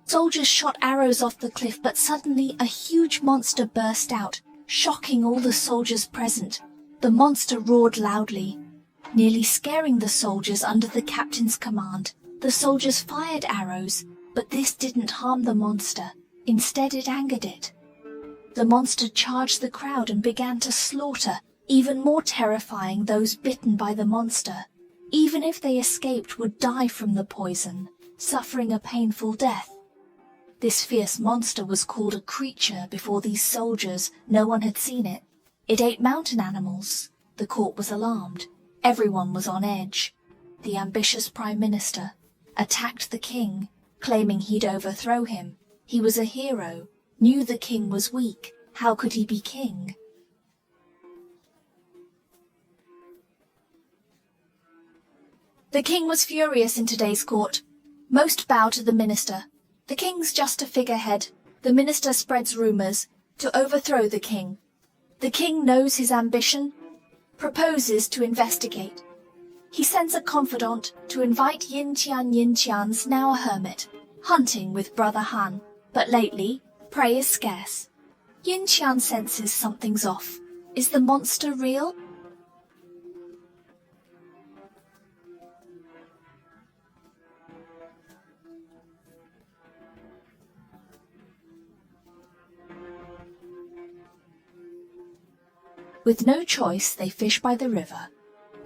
Soldiers shot arrows off the cliff, but suddenly a huge monster burst out, shocking all the soldiers present. The monster roared loudly, nearly scaring the soldiers under the captain's command. The soldiers fired arrows, but this didn't harm the monster. Instead, it angered it. The monster charged the crowd and began to slaughter, even more terrifying those bitten by the monster. Even if they escaped, would die from the poison, suffering a painful death. This fierce monster was called a creature before these soldiers. No one had seen it. It ate mountain animals. The court was alarmed. Everyone was on edge. The ambitious prime minister attacked the king, claiming he'd overthrow him. He was a hero, knew the king was weak. How could he be king? The king was furious in today's court. Most bow to the minister. The king's just a figurehead. The minister spreads rumors to overthrow the king. The king knows his ambition, proposes to investigate. He sends a confidant to invite Yin Qian. Yin Qian's now a hermit, hunting with brother Han. But lately, prey is scarce. Yin Qian senses something's off. Is the monster real? With no choice, they fish by the river.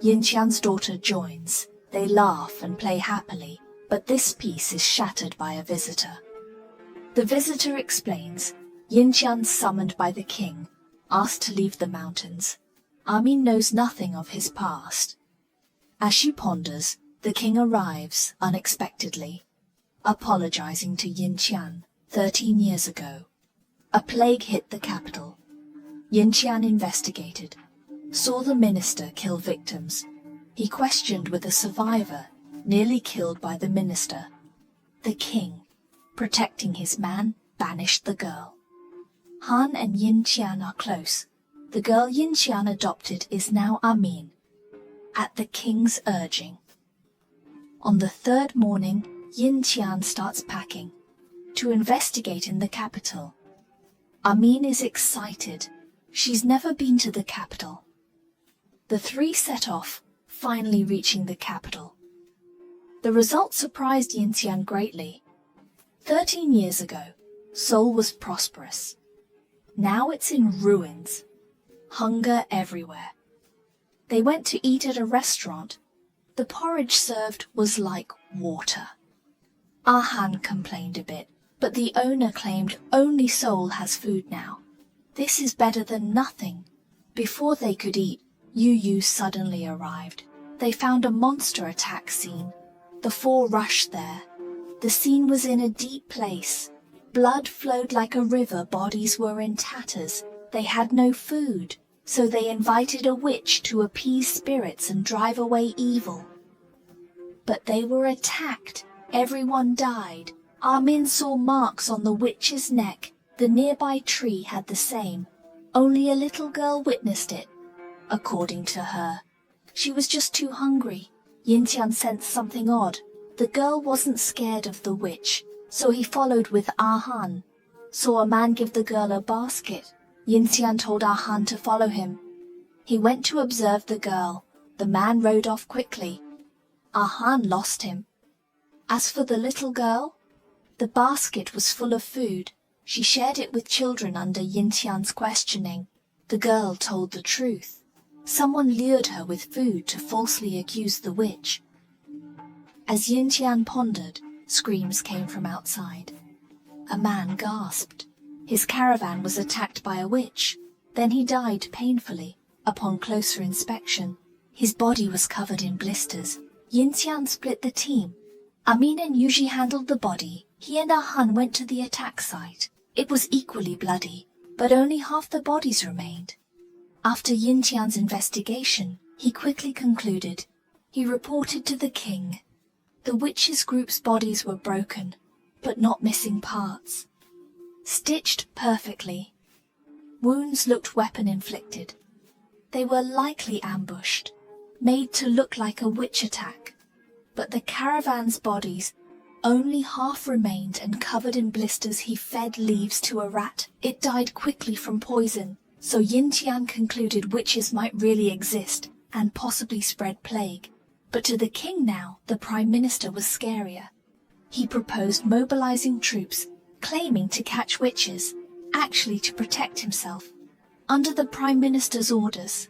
Yin Qian's daughter joins. They laugh and play happily, but this peace is shattered by a visitor. The visitor explains. Yin Qian, summoned by the king, asked to leave the mountains. Armin knows nothing of his past. As she ponders, the king arrives unexpectedly, apologizing to Yin Qian 13 years ago. A plague hit the capital. Yin Qian investigated, saw the minister kill victims. He questioned with a survivor, nearly killed by the minister. The king, protecting his man, banished the girl. Han and Yin Qian are close. The girl Yin Qian adopted is now Armin, at the king's urging. On the third morning, Yin Qian starts packing to investigate in the capital. Armin is excited. She's never been to the capital. The three set off, finally reaching the capital. The result surprised Yin Qian greatly. 13 years ago, Seoul was prosperous. Now it's in ruins. Hunger everywhere. They went to eat at a restaurant. The porridge served was like water. Han complained a bit, but the owner claimed only Seoul has food now. This is better than nothing. Before they could eat, Yu suddenly arrived. They found a monster attack scene. The four rushed there. The scene was in a deep place. Blood flowed like a river, bodies were in tatters. They had no food, so they invited a witch to appease spirits and drive away evil. But they were attacked. Everyone died. Armin saw marks on the witch's neck. The nearby tree had the same. Only a little girl witnessed it. According to her, she was just too hungry. Yin Qian sensed something odd. The girl wasn't scared of the witch, so he followed with Han. Saw a man give the girl a basket. Yin Qian told Han to follow him. He went to observe the girl. The man rode off quickly. Han lost him. As for the little girl, the basket was full of food. She shared it with children under Yin Qian's questioning. The girl told the truth. Someone lured her with food to falsely accuse the witch. As Yin Qian pondered, screams came from outside. A man gasped. His caravan was attacked by a witch. Then he died painfully. Upon closer inspection, his body was covered in blisters. Yin Qian split the team. Armin and Yuji handled the body. He and Han went to the attack site. It was equally bloody, but only half the bodies remained. After Yin Qian's investigation, he quickly concluded. He reported to the king. The witches' group's bodies were broken, but not missing parts. Stitched perfectly. Wounds looked weapon-inflicted. They were likely ambushed, made to look like a witch attack. But the caravan's bodies Only half remained, and covered in blisters he fed leaves to a rat. It died quickly from poison, so Yin Tian concluded witches might really exist and possibly spread plague. But to the king now, the prime minister was scarier. He proposed mobilizing troops, claiming to catch witches, actually to protect himself, under the prime minister's orders.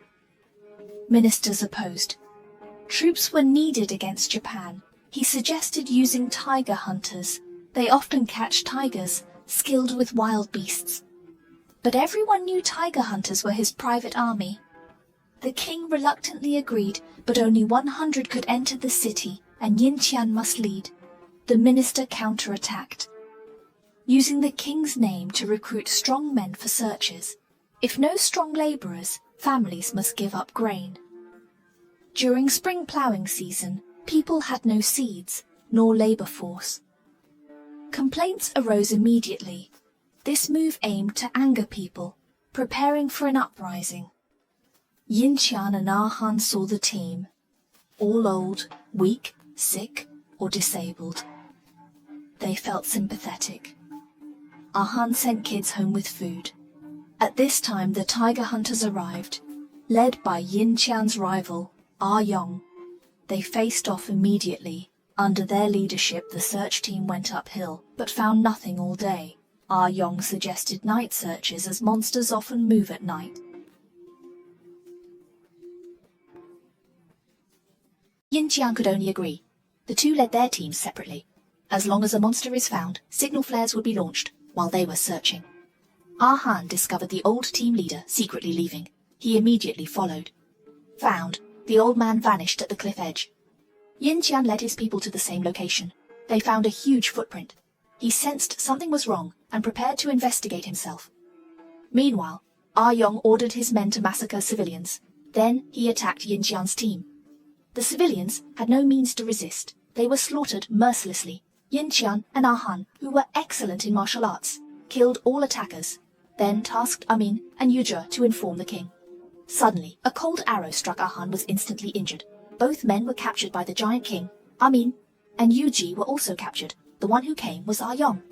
Ministers opposed. Troops were needed against Japan. He suggested using tiger hunters. They often catch tigers, skilled with wild beasts. But everyone knew tiger hunters were his private army. The king reluctantly agreed, but only 100 could enter the city, and Yin Tian must lead. The minister counterattacked, using the king's name to recruit strong men for searches. If no strong laborers, families must give up grain. During spring plowing season, people had no seeds, nor labor force. Complaints arose immediately. This move aimed to anger people, preparing for an uprising. Yin Tian and Ah Han saw the team, all old, weak, sick, or disabled. They felt sympathetic. Ah Han sent kids home with food. At this time the tiger hunters arrived, led by Yin Tian's rival, Ah Yong. They faced off immediately. Under their leadership the search team went uphill, but found nothing all day. Ah Yong suggested night searches as monsters often move at night. Yin Tian could only agree. The two led their teams separately. As long as a monster is found, signal flares would be launched while they were searching. Ah Han discovered the old team leader secretly leaving. He immediately followed. Found, the old man vanished at the cliff edge. Yin Tian led his people to the same location. They found a huge footprint. He sensed something was wrong and prepared to investigate himself. Meanwhile, Ah Yong ordered his men to massacre civilians. Then he attacked Yin Tian's team. The civilians had no means to resist. They were slaughtered mercilessly. Yin Tian and Ah Han, who were excellent in martial arts, killed all attackers, then tasked Amin and Yuzhe to inform the king. Suddenly, a cold arrow struck Ah Han was instantly injured. Both men were captured by the giant king. Amin and Yuzhe were also captured. The one who came was Ah Yong.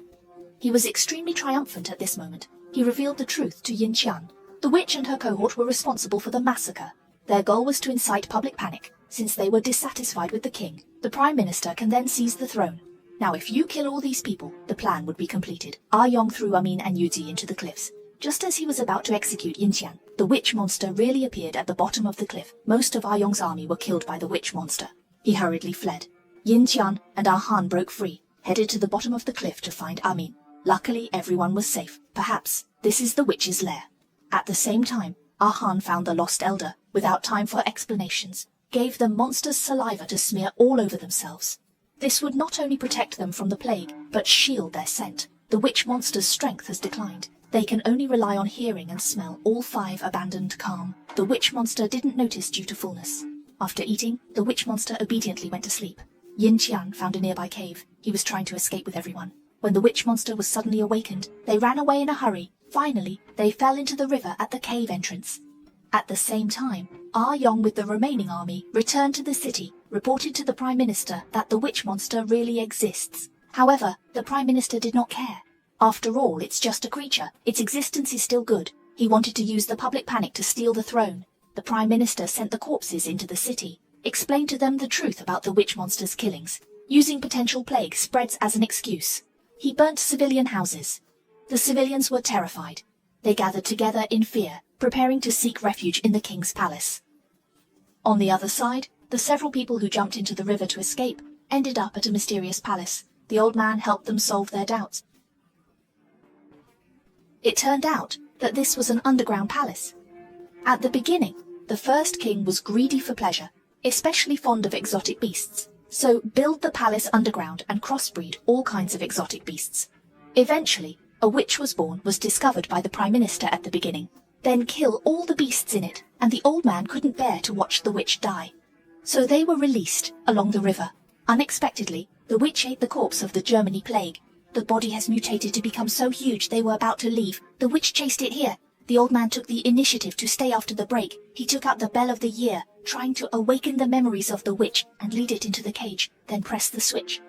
He was extremely triumphant at this moment. He revealed the truth to Yin Tian. The witch and her cohort were responsible for the massacre. Their goal was to incite public panic. Since they were dissatisfied with the king, the prime minister can then seize the throne. Now if you kill all these people, the plan would be completed. Ah Yong threw Amin and Yuzhe into the cliffs. Just as he was about to execute Yin Tian, the witch monster really appeared at the bottom of the cliff. Most of Ah Yong's army were killed by the witch monster. He hurriedly fled. Yin Tian and Ah Han broke free, headed to the bottom of the cliff to find Amin. Luckily, everyone was safe. Perhaps this is the witch's lair. At the same time, Ah Han found the lost elder, without time for explanations, gave them monster's saliva to smear all over themselves. This would not only protect them from the plague, but shield their scent. The witch monster's strength has declined. They can only rely on hearing and smell all 5 abandoned calm. The witch monster didn't notice due to fullness. After eating, the witch monster obediently went to sleep. Yin Tian found a nearby cave. He was trying to escape with everyone. When the witch monster was suddenly awakened, they ran away in a hurry. Finally, they fell into the river at the cave entrance. At the same time, Ah Yong with the remaining army returned to the city, reported to the Prime Minister that the witch monster really exists. However, the Prime Minister did not care. After all, it's just a creature. Its existence is still good. He wanted to use the public panic to steal the throne. The Prime Minister sent the corpses into the city, explained to them the truth about the witch monster's killings, using potential plague spreads as an excuse. He burnt civilian houses. The civilians were terrified. They gathered together in fear, preparing to seek refuge in the king's palace. On the other side, the several people who jumped into the river to escape ended up at a mysterious palace. The old man helped them solve their doubts. It turned out that this was an underground palace. At the beginning, the first king was greedy for pleasure, especially fond of exotic beasts, so build the palace underground and crossbreed all kinds of exotic beasts. Eventually, a witch was born, was discovered by the Prime Minister at the beginning, then kill all the beasts in it, and the old man couldn't bear to watch the witch die. So they were released along the river. Unexpectedly, the witch ate the corpse of the Germany plague. The body has mutated to become so huge they were about to leave. The witch chased it here. The old man took the initiative to stay after the break. He took out the bell of the year, trying to awaken the memories of the witch and lead it into the cage, then press the switch.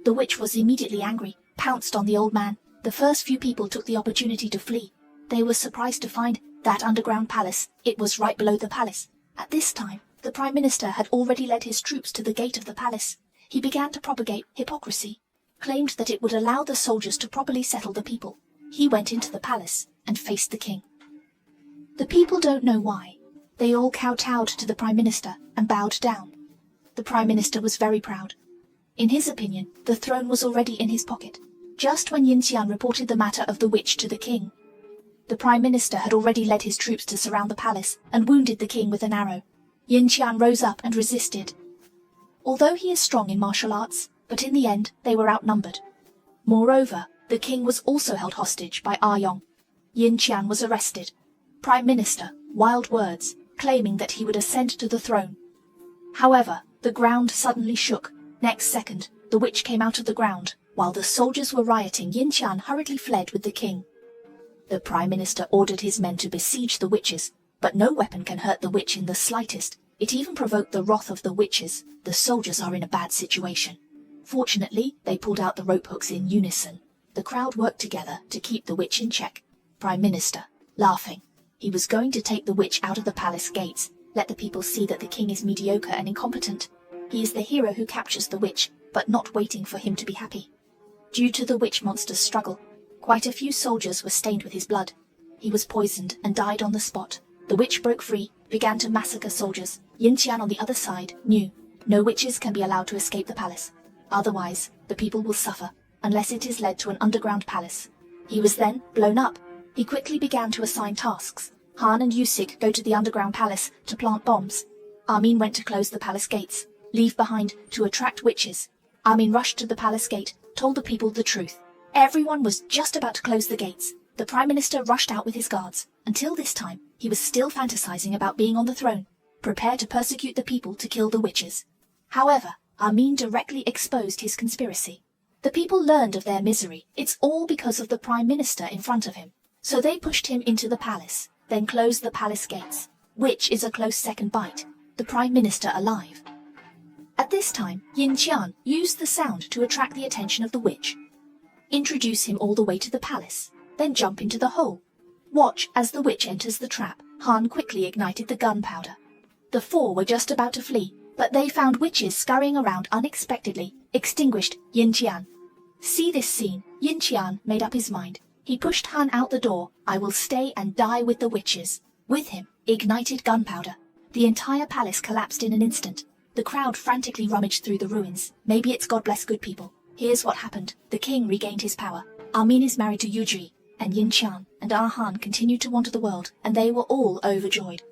The witch was immediately angry, pounced on the old man. The first few people took the opportunity to flee. They were surprised to find that underground palace. It was right below the palace. At this time, the Prime Minister had already led his troops to the gate of the palace. He began to propagate hypocrisy, claimed that it would allow the soldiers to properly settle the people. He went into the palace and faced the king. The people don't know why. They all kowtowed to the Prime Minister and bowed down. The Prime Minister was very proud. In his opinion, the throne was already in his pocket. Just when Yin Qian reported the matter of the witch to the king, the Prime Minister had already led his troops to surround the palace and wounded the king with an arrow. Yin Qian rose up and resisted. Although he is strong in martial arts, but in the end they were outnumbered. Moreover, the king was also held hostage by Ah Yong. Yin Qian was arrested. Prime Minister, wild words, claiming that he would ascend to the throne. However, the ground suddenly shook. Next second, the witch came out of the ground. While the soldiers were rioting, Yin Qian hurriedly fled with the king. The Prime Minister ordered his men to besiege the witches, but no weapon can hurt the witch in the slightest. It even provoked the wrath of the witches. The soldiers are in a bad situation. Fortunately, they pulled out the rope hooks in unison. The crowd worked together to keep the witch in check. Prime Minister, laughing. He was going to take the witch out of the palace gates, let the people see that the king is mediocre and incompetent. He is the hero who captures the witch, but not waiting for him to be happy. Due to the witch monster's struggle, quite a few soldiers were stained with his blood. He was poisoned and died on the spot. The witch broke free, began to massacre soldiers. Yin Qian on the other side knew no witches can be allowed to escape the palace. Otherwise, the people will suffer, unless it is led to an underground palace. He was then blown up. He quickly began to assign tasks. Han and Yusik go to the underground palace to plant bombs. Armin went to close the palace gates, leave behind to attract witches. Armin rushed to the palace gate, told the people the truth. Everyone was just about to close the gates. The Prime Minister rushed out with his guards. Until this time, he was still fantasizing about being on the throne, prepared to persecute the people to kill the witches. However, Armin directly exposed his conspiracy. The people learned of their misery. It's all because of the Prime Minister in front of him. So they pushed him into the palace, then closed the palace gates, which is a close second bite. The Prime Minister alive. At this time, Yin Qian used the sound to attract the attention of the witch. Introduce him all the way to the palace, then jump into the hole. Watch as the witch enters the trap. Han quickly ignited the gunpowder. The four were just about to flee, but they found witches scurrying around unexpectedly, extinguished Yin Qian. See this scene, Yin Qian made up his mind. He pushed Han out the door. I will stay and die with the witches. With him, ignited gunpowder. The entire palace collapsed in an instant. The crowd frantically rummaged through the ruins. Maybe it's God bless good people. Here's what happened. The king regained his power. Armin is married to Yujui, and Yin Qian and Ah Han continued to wander the world, and they were all overjoyed.